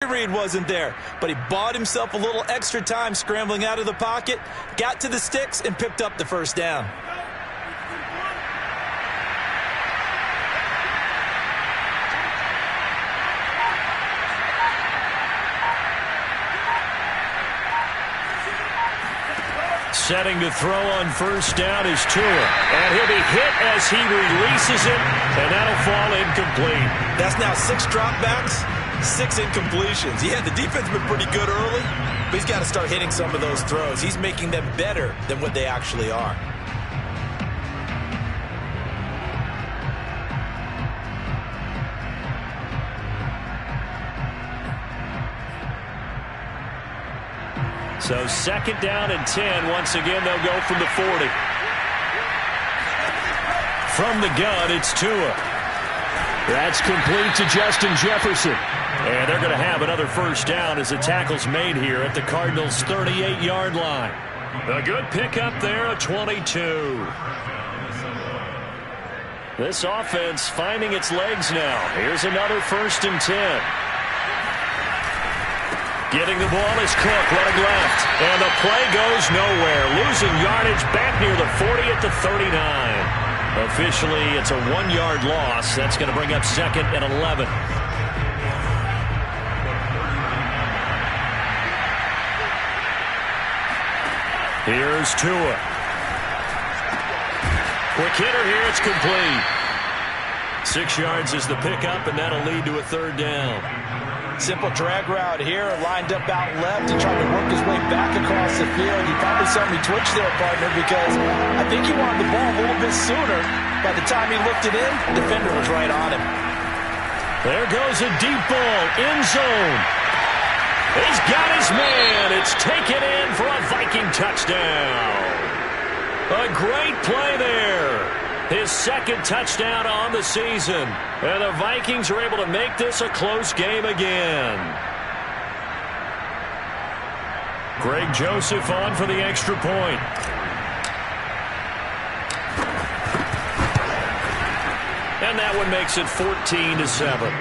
Reed wasn't there, but he bought himself a little extra time scrambling out of the pocket, got to the sticks, and picked up the first down. Setting to throw on first down is Tua. And he'll be hit as he releases it, and that'll fall incomplete. That's now 6 dropbacks, 6 incompletions. Yeah, the defense has been pretty good early, but he's got to start hitting some of those throws. He's making them better than what they actually are. So second down and 10. Once again, they'll go from the 40. From the gun, it's Tua. That's complete to Justin Jefferson. And they're going to have another first down as the tackle's made here at the Cardinals' 38-yard line. A good pickup there, a 22. This offense finding its legs now. Here's another first and 10. Getting the ball is Cook, running left. And the play goes nowhere. Losing yardage back near the 40 at the 39. Officially, it's a 1-yard loss. That's going to bring up second and 11. Here's Tua. Quick hitter here. It's complete. 6 yards is the pickup, and that'll lead to a third down. Simple drag route here, lined up out left and trying to work his way back across the field. You probably saw me twitch there, partner, because I think he wanted the ball a little bit sooner. By the time he looked it in, the defender was right on him. There goes a deep ball, end zone. He's got his man. It's taken in for a Viking touchdown. A great play there. His second touchdown on the season. And the Vikings are able to make this a close game again. Greg Joseph on for the extra point. And that one makes it 14-7.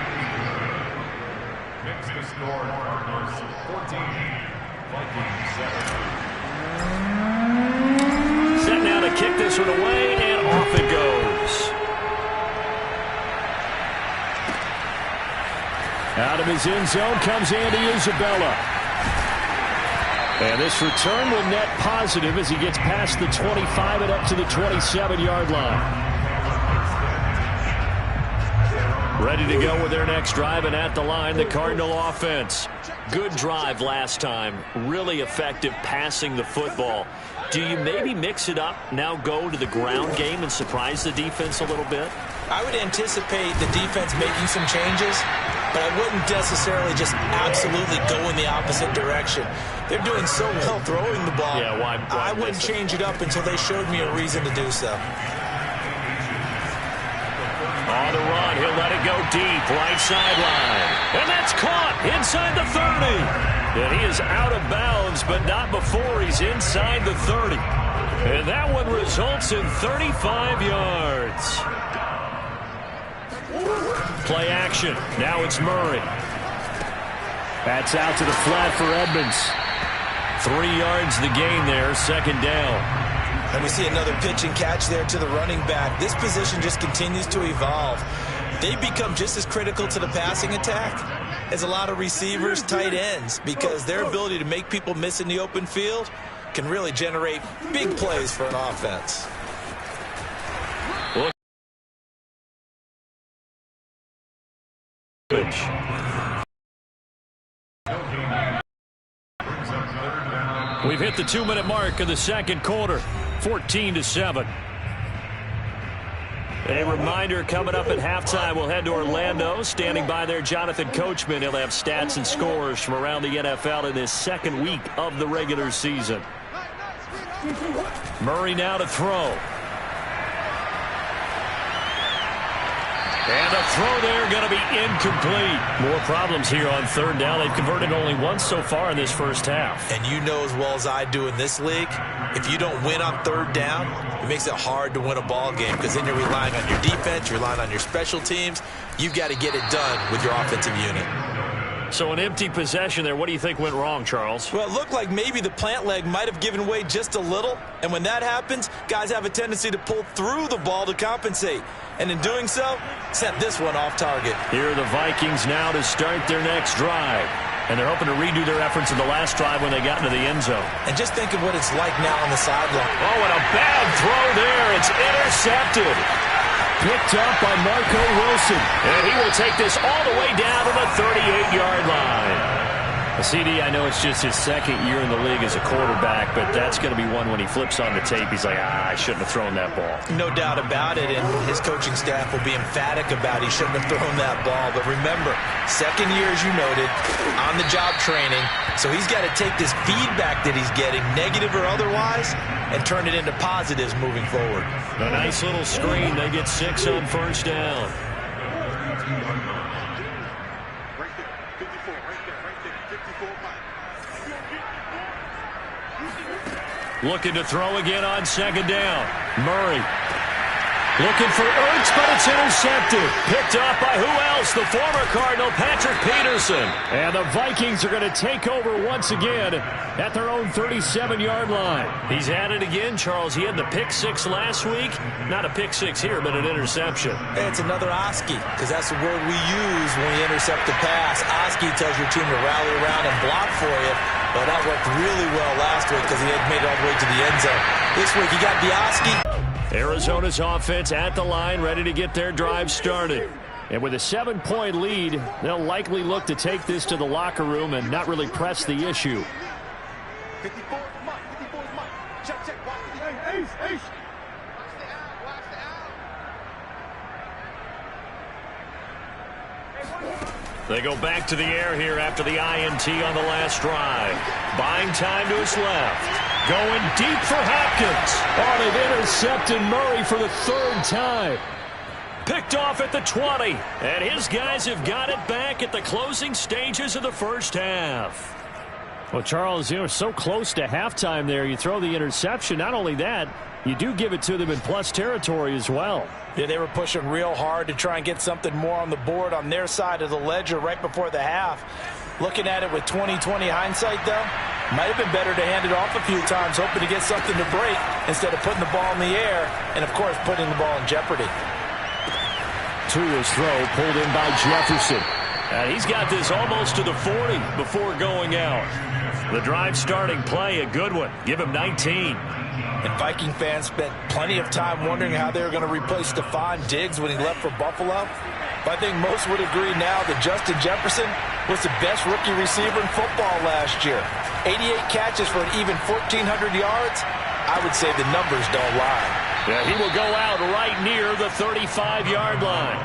Set now to kick this one away, and off it goes. Out of his end zone comes Andy Isabella. And this return will net positive as he gets past the 25 and up to the 27-yard line. Ready to go with their next drive, and at the line, the Cardinal offense. Good drive last time. Really effective passing the football. Do you maybe mix it up, now go to the ground game and surprise the defense a little bit? I would anticipate the defense making some changes, but I wouldn't necessarily just absolutely go in the opposite direction. They're doing so well throwing the ball. Yeah, why I wouldn't change it up until they showed me a reason to do so. On the run, he'll let it go deep, right sideline. And that's caught inside the 30. And he is out of bounds, but not before he's inside the 30. And that one results in 35 yards. Play action. Now it's Murray. That's out to the flat for Edmonds. 3 yards the gain there, second down. And we see another pitch and catch there to the running back. This position just continues to evolve. They become just as critical to the passing attack as a lot of receivers, tight ends, because their ability to make people miss in the open field can really generate big plays for an offense. We've hit the 2-minute mark of the second quarter. 14-7. A reminder, coming up at halftime, we'll head to Orlando. Standing by there, Jonathan Coachman. He'll have stats and scores from around the NFL in this second week of the regular season. Murray now to throw. And a throw there going to be incomplete. More problems here on third down. They've converted only once so far in this first half. And you know as well as I do in this league, if you don't win on third down, it makes it hard to win a ball game because then you're relying on your defense, you're relying on your special teams. You've got to get it done with your offensive unit. So an empty possession there. What do you think went wrong, Charles? Well, it looked like maybe the plant leg might have given way just a little. And when that happens, guys have a tendency to pull through the ball to compensate. And in doing so, sent this one off target. Here are the Vikings now to start their next drive. And they're hoping to redo their efforts in the last drive when they got into the end zone. And just think of what it's like now on the sideline. Oh, and a bad throw there. It's intercepted. Picked up by Marco Wilson. And he will take this all the way down to the 38-yard line. CD, I know it's just his second year in the league as a quarterback, but that's going to be one when he flips on the tape. He's like, I shouldn't have thrown that ball. No doubt about it, and his coaching staff will be emphatic about he shouldn't have thrown that ball. But remember, second year, as you noted, on-the-job training. So he's got to take this feedback that he's getting, negative or otherwise, and turn it into positives moving forward. A nice little screen. They get 6 on first down. Looking to throw again on second down. Murray looking for Ertz, but it's intercepted. Picked off by who else? The former Cardinal, Patrick Peterson. And the Vikings are going to take over once again at their own 37-yard line. He's at it again, Charles. He had the pick 6 last week. Not a pick 6 here, but an interception. It's another Oski, because that's the word we use when we intercept the pass. Oski tells your team to rally around and block for you. Well, that worked really well last week because he had made it all the way to the end zone. This week, he got the Oski. Arizona's offense at the line, ready to get their drive started. And with a 7-point lead, they'll likely look to take this to the locker room and not really press the issue. 54 is Mike. 54 is Mike. Check, check. Watch the ace, ace. Watch the out. Watch the out. They go back to the air here after the INT on the last drive. Buying time to his left. Going deep for Hopkins. Oh, they've intercepted Murray for the 3rd time. Picked off at the 20. And his guys have got it back at the closing stages of the first half. Well, Charles, you know, so close to halftime there. You throw the interception. Not only that, you do give it to them in plus territory as well. Yeah, they were pushing real hard to try and get something more on the board on their side of the ledger right before the half. Looking at it with 20/20 hindsight, though, might have been better to hand it off a few times, hoping to get something to break instead of putting the ball in the air and, of course, putting the ball in jeopardy. Tua's throw pulled in by Jefferson. And he's got this almost to the 40 before going out. The drive starting play, a good one. Give him 19. And Viking fans spent plenty of time wondering how they were going to replace Stephon Diggs when he left for Buffalo. But I think most would agree now that Justin Jefferson was the best rookie receiver in football last year. 88 catches for an even 1,400 yards. I would say the numbers don't lie. Yeah, he will go out right near the 35-yard line.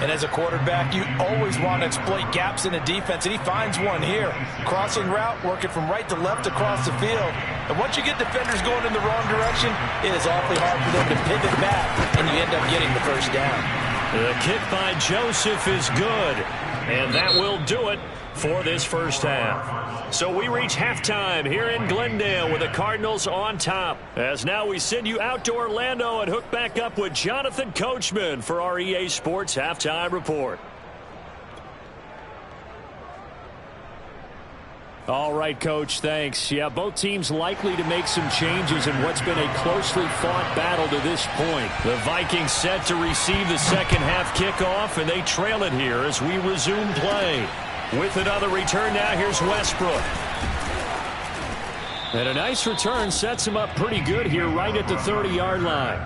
And as a quarterback, you always want to exploit gaps in a defense, and he finds one here. Crossing route, working from right to left across the field. And once you get defenders going in the wrong direction, it is awfully hard for them to pivot back, and you end up getting the first down. The kick by Joseph is good, and that will do it for this first half. So we reach halftime here in Glendale with the Cardinals on top. As now we send you out to Orlando and hook back up with Jonathan Coachman for our EA Sports Halftime Report. All right, Coach, thanks. Yeah, both teams likely to make some changes in what's been a closely fought battle to this point. The Vikings set to receive the second half kickoff, and they trail it here as we resume play. With another return now, here's Westbrook. And a nice return sets him up pretty good here right at the 30-yard line.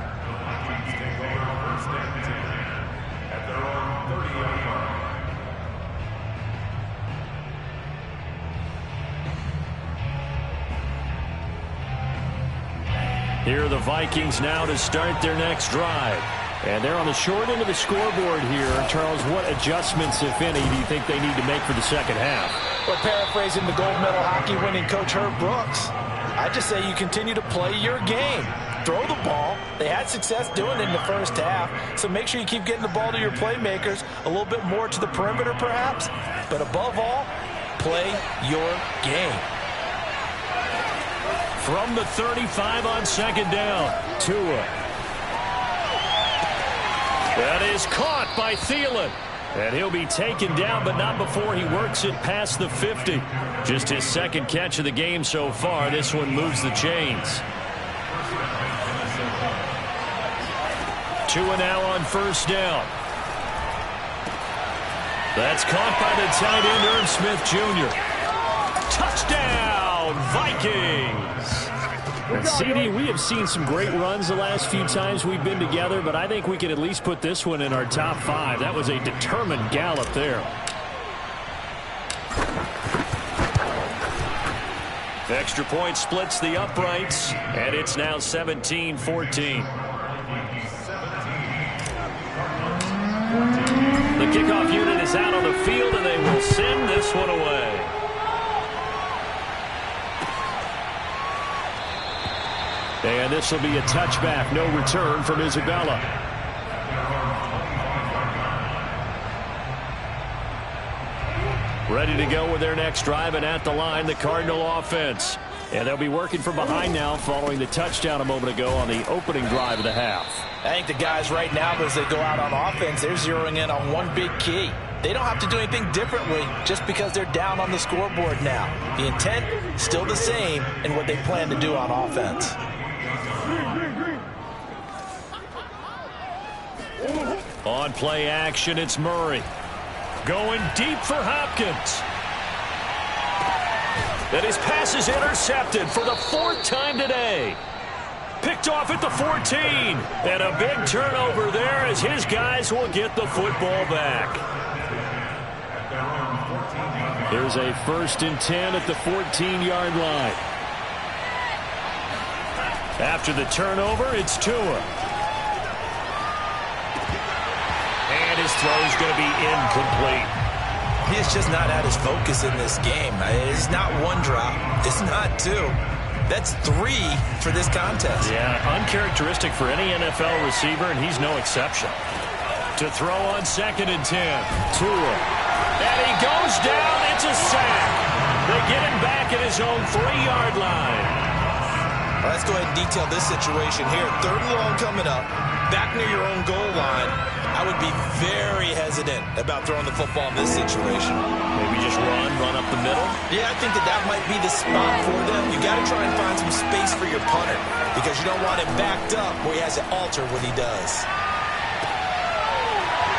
Here are the Vikings now to start their next drive. And they're on the short end of the scoreboard here. Charles, what adjustments, if any, do you think they need to make for the second half? Well, paraphrasing the gold medal hockey winning coach Herb Brooks, I just say you continue to play your game. Throw the ball. They had success doing it in the first half, so make sure you keep getting the ball to your playmakers, a little bit more to the perimeter perhaps, but above all, play your game. From the 35 on second down, Tua. That is caught by Thielen. And he'll be taken down, but not before he works it past the 50. Just his second catch of the game so far. This one moves the chains. 2 now on first down. That's caught by the tight end, Irv Smith Jr. Touchdown, Vikings! And CD, we have seen some great runs the last few times we've been together, but I think we can at least put this one in our top 5. That was a determined gallop there. Extra point splits the uprights, and it's now 17-14. The kickoff unit is out on the field, and they will send this one away. And this will be a touchback. No return from Isabella. Ready to go with their next drive, and at the line, the Cardinal offense. And they'll be working from behind now following the touchdown a moment ago on the opening drive of the half. I think the guys right now, as they go out on offense, they're zeroing in on one big key. They don't have to do anything differently just because they're down on the scoreboard now. The intent still the same in what they plan to do on offense. On play action, it's Murray. Going deep for Hopkins. And his pass is intercepted for the 4th time today. Picked off at the 14. And a big turnover there as his guys will get the football back. There's a 1st and 10 at the 14-yard line. After the turnover, it's Tua. And his throw is going to be incomplete. He is just not at his focus in this game. It's not one drop. It's not 2. That's 3 for this contest. Yeah, uncharacteristic for any NFL receiver, and he's no exception. To throw on 2nd and 10. Tua. And he goes down. It's a sack. They get him back at his own 3-yard line. Well, let's go ahead and detail this situation here. 3rd and long coming up. Back near your own goal line. I would be very hesitant about throwing the football in this situation. Maybe just run up the middle? Yeah, I think that might be the spot for them. You got to try and find some space for your punter because you don't want him backed up where he has to alter what he does.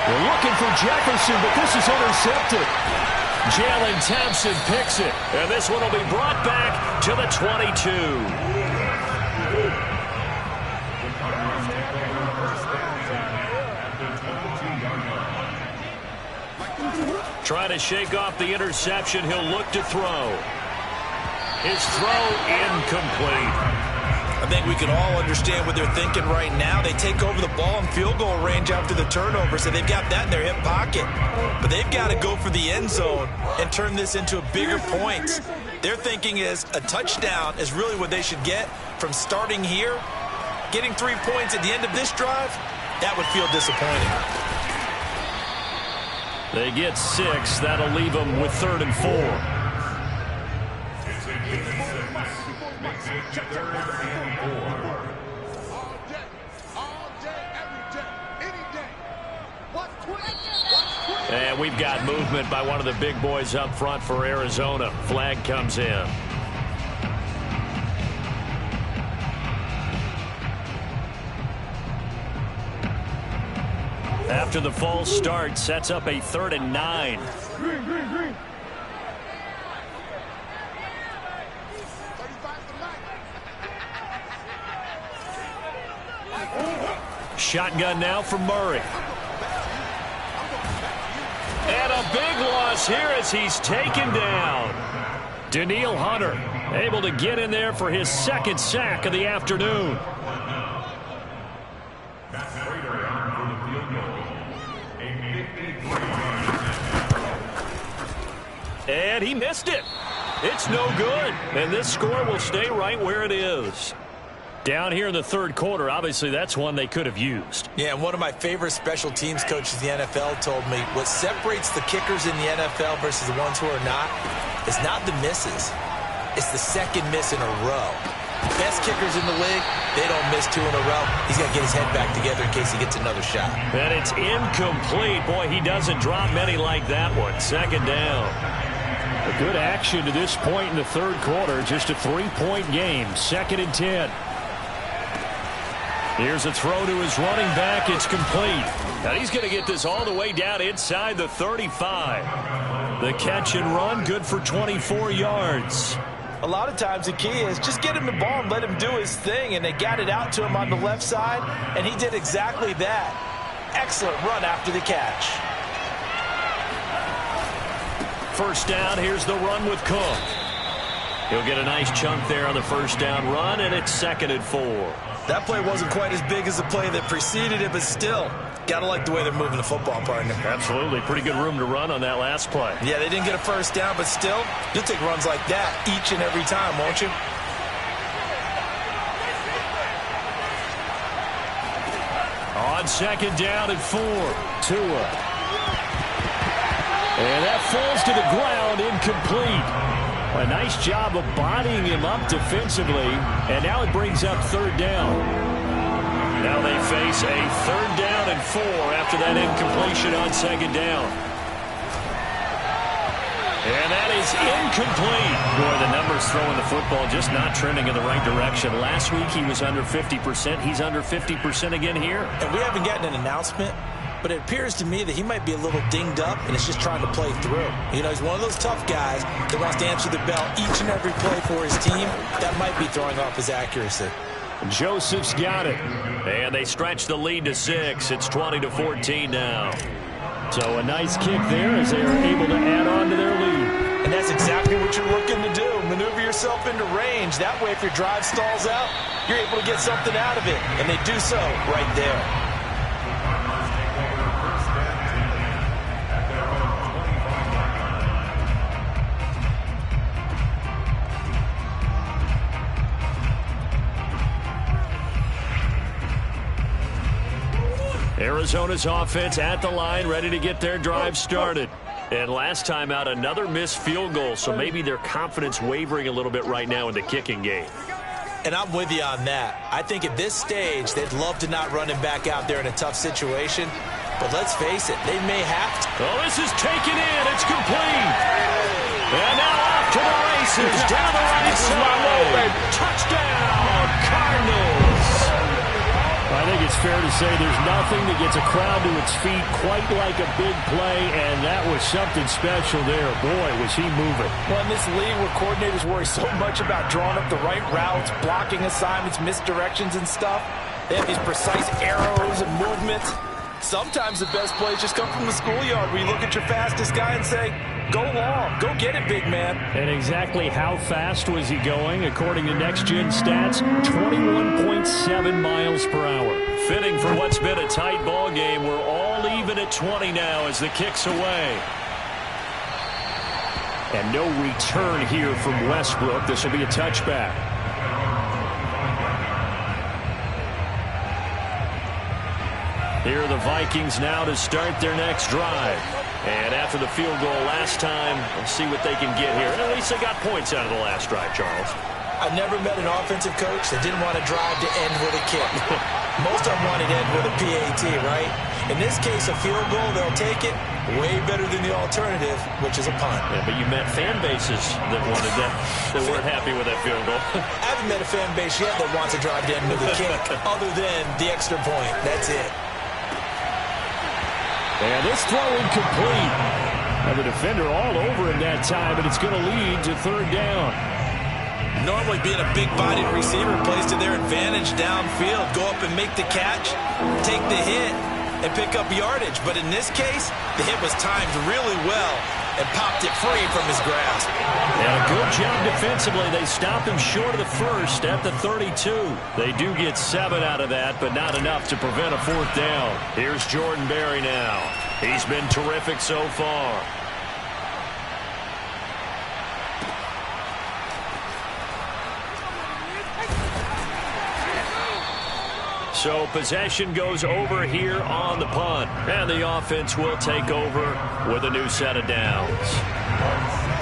They're looking for Jefferson, but this is intercepted. Jalen Thompson picks it, and this one will be brought back to the 22. Trying to shake off the interception. He'll look to throw. His throw incomplete. I think we can all understand what they're thinking right now. They take over the ball in field goal range after the turnover, so they've got that in their hip pocket. But they've got to go for the end zone and turn this into a bigger point. Their thinking is a touchdown is really what they should get from starting here. Getting 3 points at the end of this drive, that would feel disappointing. They get 6. That'll leave them with 3rd and 4. And we've got movement by one of the big boys up front for Arizona. Flag comes in. After the false start, sets up a 3rd and 9. Shotgun now for Murray. And a big loss here as he's taken down. Danielle Hunter able to get in there for his 2nd sack of the afternoon. And he missed it. It's no good. And this score will stay right where it is. Down here in the 3rd quarter, obviously that's one they could have used. Yeah, and one of my favorite special teams coaches in the NFL told me what separates the kickers in the NFL versus the ones who are not is not the misses. It's the 2nd miss in a row. best kickers in the league, they don't miss 2 in a row. He's got to get his head back together in case he gets another shot. And it's incomplete. Boy, he doesn't drop many like that one. Second down. A good action to this point in the third quarter. Just a 3-point game. 2nd and 10. Here's a throw to his running back. It's complete. Now he's going to get this all the way down inside the 35. The catch and run, good for 24 yards. A lot of times the key is just get him the ball and let him do his thing, and they got it out to him on the left side, and he did exactly that. Excellent run after the catch. First down, here's the run with Cook. He'll get a nice chunk there on the first down run, and it's 2nd and 4. That play wasn't quite as big as the play that preceded it, but still, gotta like the way they're moving the football, partner. Absolutely. Pretty good room to run on that last play. Yeah, they didn't get a first down, but still, you'll take runs like that each and every time, won't you? On 2nd down and 4. Tua. And that falls to the ground, incomplete. A nice job of bodying him up defensively, and now it brings up 3rd down. Now they face a 3rd down and 4 after that incompletion on 2nd down. And that is incomplete. Boy, the numbers throwing the football just not trending in the right direction. Last week he was under 50%. He's under 50% again here. And we haven't gotten an announcement, but it appears to me that he might be a little dinged up and is just trying to play through. You know, he's one of those tough guys that wants to answer the bell each and every play for his team. That might be throwing off his accuracy. Joseph's got it. And they stretch the lead to 6. It's 20-14 now. So a nice kick there as they are able to add on to their lead. And that's exactly what you're looking to do. Maneuver yourself into range. That way, if your drive stalls out, you're able to get something out of it. And they do so right there. Arizona's offense at the line, ready to get their drive started. And last time out, another missed field goal, so maybe their confidence wavering a little bit right now in the kicking game. And I'm with you on that. I think at this stage, they'd love to not run him back out there in a tough situation. But let's face it, they may have to. Oh, this is taken in. It's complete. And now off to the races. Down the right side. Touchdown, Cardinals. I think it's fair to say there's nothing that gets a crowd to its feet quite like a big play, and that was something special there. Boy, was he moving. Well, in this league where coordinators worry so much about drawing up the right routes, blocking assignments, misdirections and stuff, they have these precise arrows and movements. Sometimes the best plays just come from the schoolyard where you look at your fastest guy and say, go long, go get it, big man. And exactly how fast was he going? According to Next Gen Stats, 21.7 miles per hour. Fitting for what's been a tight ball game. We're all even at 20 now as the kick's away. And no return here from Westbrook. This will be a touchback. Here are the Vikings now to start their next drive. And after the field goal last time, we'll see what they can get here. At least they got points out of the last drive, Charles. I've never met an offensive coach that didn't want to drive to end with a kick. Most of them wanted to end with a PAT, right? In this case, a field goal, they'll take it. Way better than the alternative, which is a punt. Yeah, but you met fan bases that wanted that, that weren't happy with that field goal. I haven't met a fan base yet that wants to drive to end with a kick, other than the extra point. That's it. And this throw incomplete. And the defender all over him that time, but it's going to lead to 3rd down. Normally being a big-bodied receiver plays to their advantage downfield. Go up and make the catch, take the hit, and pick up yardage. But in this case, the hit was timed really well and popped it free from his grasp. And a good job defensively. They stopped him short of the first at the 32. They do get 7 out of that, but not enough to prevent a 4th down. Here's Jordan Berry now. He's been terrific so far. So possession goes over here on the punt. And the offense will take over with a new set of downs.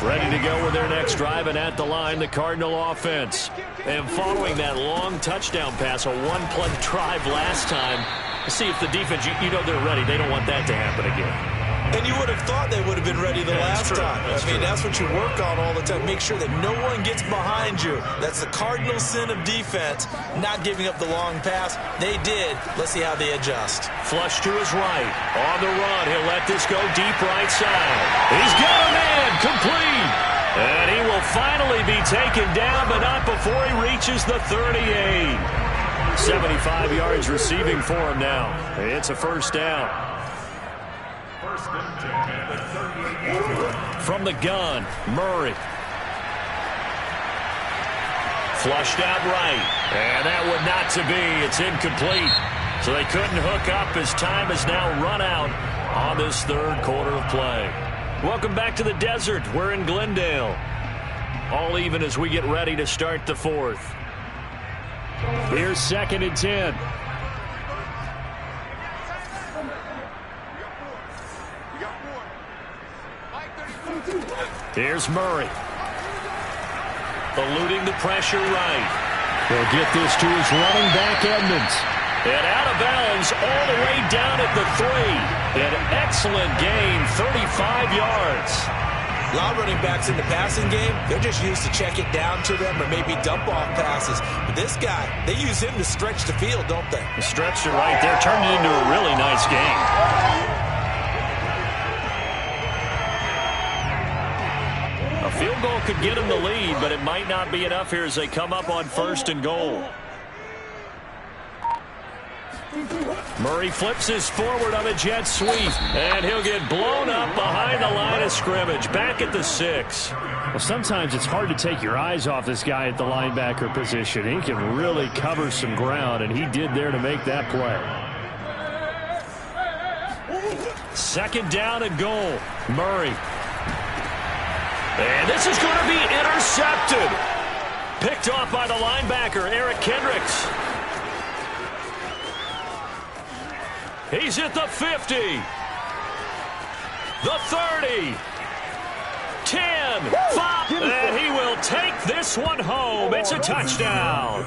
Ready to go with their next drive, and at the line, the Cardinal offense. And following that long touchdown pass, a one-play drive last time, see if the defense, you know they're ready. They don't want that to happen again. And you would have thought they would have been ready the last time. That's what you work on all the time. Make sure that no one gets behind you. That's the cardinal sin of defense, not giving up the long pass. They did. Let's see how they adjust. Flush to his right. On the run. He'll let this go deep right side. He's got a man complete. And he will finally be taken down, but not before he reaches the 38. 75 yards receiving for him now. It's a first down. From the gun, Murray. Flushed out right. And that would not to be. It's incomplete. So they couldn't hook up as time has now run out on this third quarter of play. Welcome back to the desert. We're in Glendale. All even as we get ready to start the fourth. Here's 2nd and 10. Here's Murray. Eluding the pressure right. He'll get this to his running back, Edmonds. And out of bounds all the way down at the 3. An excellent gain, 35 yards. A lot of running backs in the passing game, they're just used to check it down to them or maybe dump off passes. But this guy, they use him to stretch the field, don't they? Stretched it right there, turned it into a really nice game. A field goal could get him the lead, but it might not be enough here as they come up on 1st and goal. Murray flips his forward on a jet sweep, and he'll get blown up behind the line of scrimmage, back at the 6. Well, sometimes it's hard to take your eyes off this guy at the linebacker position. He can really cover some ground, and he did there to make that play. 2nd down and goal. Murray. And this is going to be intercepted. Picked off by the linebacker, Eric Kendricks. He's at the 50. The 30. 10. 5. And he will take this one home. It's a touchdown.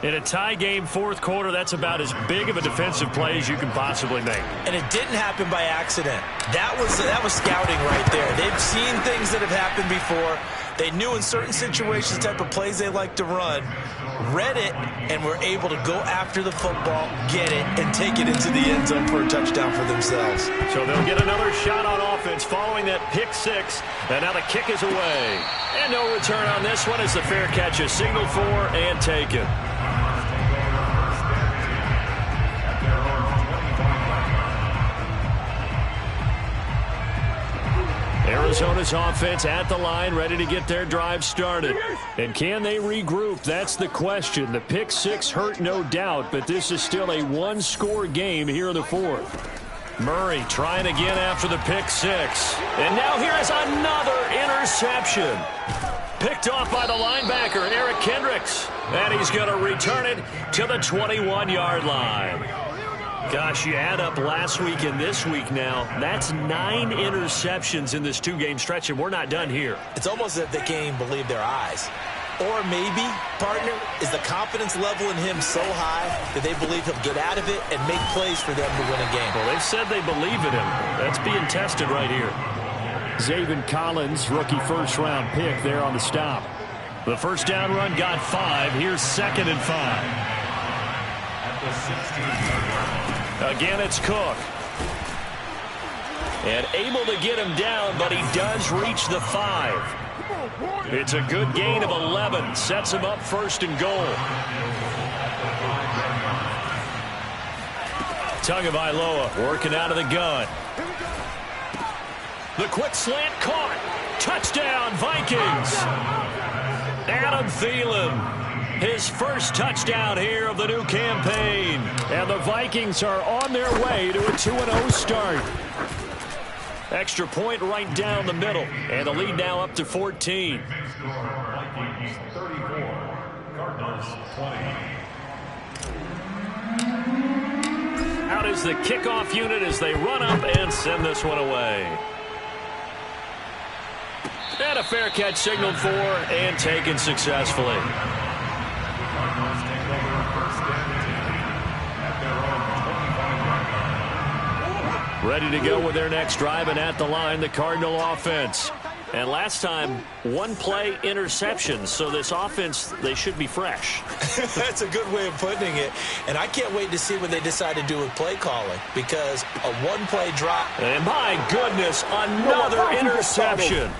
In a tie game, 4th quarter, that's about as big of a defensive play as you can possibly make. And it didn't happen by accident. That was scouting right there. They've seen things that have happened before. They knew in certain situations the type of plays they like to run, read it, and were able to go after the football, get it, and take it into the end zone for a touchdown for themselves. So they'll get another shot on offense following that pick 6. And now the kick is away. And no return on this one as the fair catch is signaled for and taken. Arizona's offense at the line, ready to get their drive started. And can they regroup? That's the question. The pick 6 hurt, no doubt, but this is still a one-score game here in the 4th. Murray trying again after the pick 6. And now here is another interception. Picked off by the linebacker, Eric Kendricks. And he's going to return it to the 21-yard line. Gosh, you add up last week and this week now, that's 9 interceptions in this 2-game stretch, and we're not done here. It's almost as if they can't even believe their eyes. Or maybe, partner, is the confidence level in him so high that they believe he'll get out of it and make plays for them to win a game. Well, they've said they believe in him. That's being tested right here. Zaven Collins, rookie first-round pick there on the stop. The first down run got 5. Here's 2nd and 5. Again, it's Cook. And able to get him down, but he does reach the 5. It's a good gain of 11. Sets him up 1st and goal. Tagovailoa working out of the gun. The quick slant caught. Touchdown, Vikings. Adam Thielen. His first touchdown here of the new campaign. And the Vikings are on their way to a 2-0 start. Extra point right down the middle. And the lead now up to 14. Vikings 34, Cardinals 20. Out is the kickoff unit as they run up and send this one away. And a fair catch signaled for and taken successfully. Cardinals take over first and 10 at their own 25-yard line. Ready to go with their next drive, and at the line, the Cardinal offense. And last time, one play interception, so this offense, they should be fresh. That's a good way of putting it. And I can't wait to see what they decide to do with play calling, because a one-play drop. And my goodness, another interception.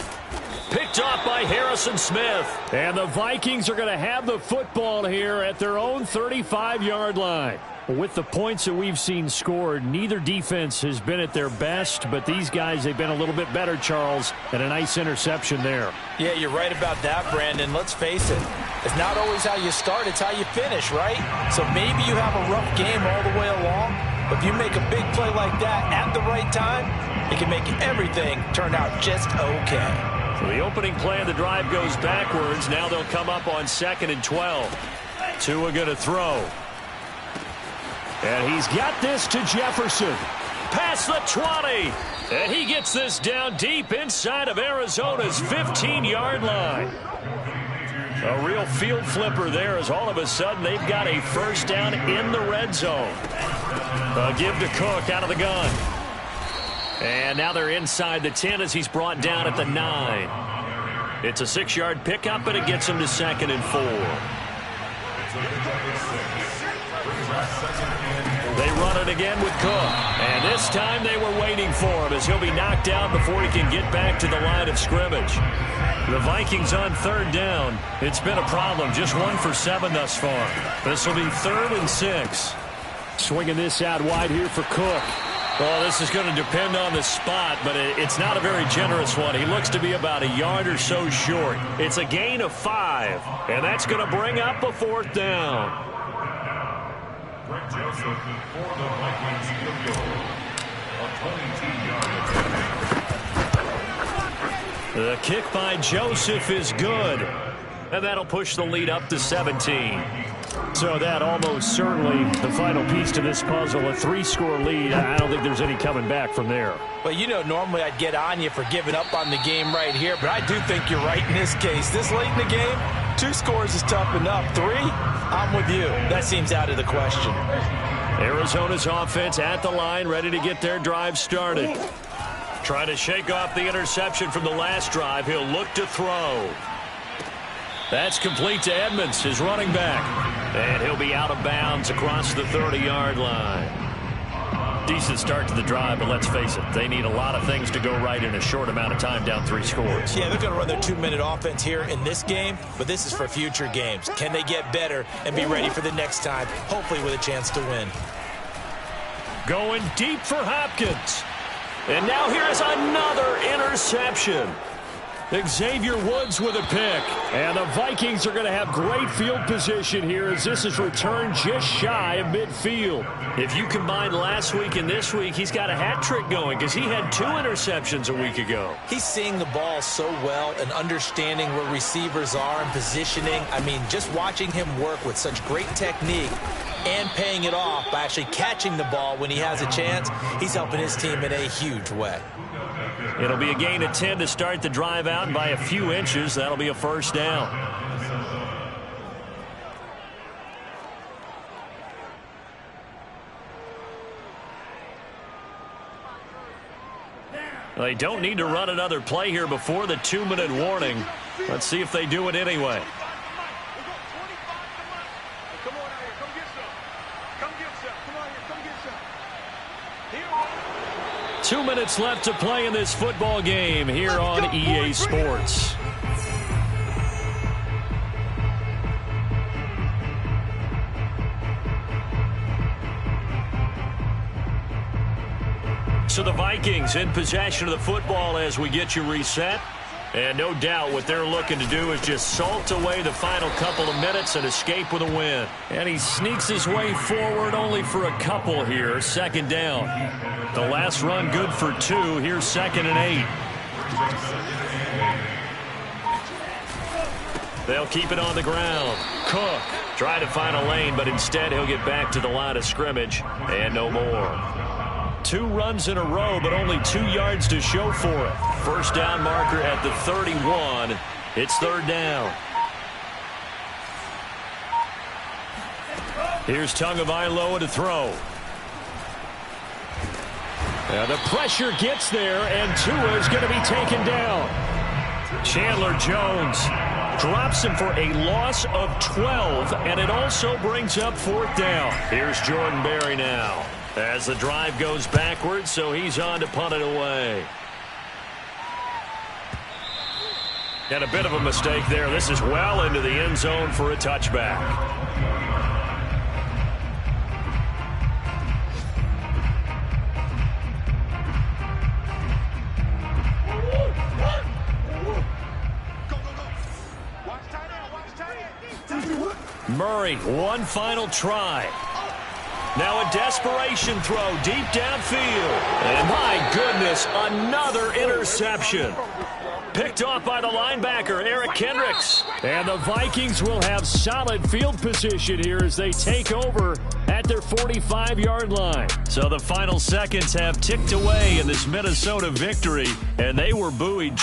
Picked off by Harrison Smith. And the Vikings are going to have the football here at their own 35-yard line. With the points that we've seen scored, neither defense has been at their best, but these guys, they've been a little bit better, Charles, and a nice interception there. Yeah, you're right about that, Brandon. Let's face it. It's not always how you start, it's how you finish, right? So maybe you have a rough game all the way along, but if you make a big play like that at the right time, it can make everything turn out just okay. So the opening play of the drive goes backwards. Now they'll come up on 2nd and 12. Tua going to throw. And he's got this to Jefferson. Past the 20. And he gets this down deep inside of Arizona's 15-yard line. A real field flipper there, as all of a sudden they've got a first down in the red zone. A give to Cook out of the gun. And now they're inside the 10 as he's brought down at the 9. It's a 6-yard pickup, and it gets him to 2nd and 4. They run it again with Cook. And this time they were waiting for him, as he'll be knocked out before he can get back to the line of scrimmage. The Vikings on 3rd down. It's been a problem. Just 1 for 7 thus far. This will be 3rd and 6. Swinging this out wide here for Cook. Well, this is going to depend on the spot, but it's not a very generous one. He looks to be about a yard or so short. It's a gain of 5, and that's going to bring up a 4th down. Greg Joseph for the Vikings field goal. A 22-yard. The kick by Joseph is good, and that'll push the lead up to 17. So that almost certainly the final piece to this puzzle, a 3-score lead. I don't think there's any coming back from there. Well, you know, normally I'd get on you for giving up on the game right here, but I do think you're right in this case. This late in the game, 2 scores is tough enough. 3, I'm with you. That seems out of the question. Arizona's offense at the line, ready to get their drive started. Trying to shake off the interception from the last drive. He'll look to throw. That's complete to Edmonds, his running back. And he'll be out of bounds across the 30-yard line. Decent start to the drive, but let's face it, they need a lot of things to go right in a short amount of time, down 3 scores. Yeah, they're going to run their 2-minute offense here in this game, but this is for future games. Can they get better and be ready for the next time, hopefully with a chance to win? Going deep for Hopkins. And now here's another interception. Xavier Woods with a pick. And the Vikings are going to have great field position here as this is returned just shy of midfield. If you combine last week and this week, he's got a hat trick going because he had 2 interceptions a week ago. He's seeing the ball so well and understanding where receivers are and positioning. I mean, just watching him work with such great technique and paying it off by actually catching the ball when he has a chance, he's helping his team in a huge way. It'll be a gain of 10 to start the drive out, and by a few inches, that'll be a first down. They don't need to run another play here before the 2-minute warning. Let's see if they do it anyway. 2 minutes left to play in this football game here on EA Sports. So the Vikings in possession of the football as we get you reset. And no doubt what they're looking to do is just salt away the final couple of minutes and escape with a win. And he sneaks his way forward only for a couple here. 2nd down. The last run good for 2. Here's 2nd and 8. They'll keep it on the ground. Cook trying to find a lane, but instead he'll get back to the line of scrimmage and no more. 2 runs in a row, but only 2 yards to show for it. First down marker at the 31. It's third down. Here's Tagovailoa to throw. The pressure gets there, and Tua is going to be taken down. Chandler Jones drops him for a loss of 12, and it also brings up fourth down. Here's Jordan Berry now as the drive goes backwards, so he's on to punt it away. And a bit of a mistake there. This is well into the end zone for a touchback. Murray, one final try. Now a desperation throw deep downfield. And my goodness, another interception. Picked off by the linebacker, Eric Kendricks. And the Vikings will have solid field position here as they take over at their 45-yard line. So the final seconds have ticked away in this Minnesota victory, and they were buoyed.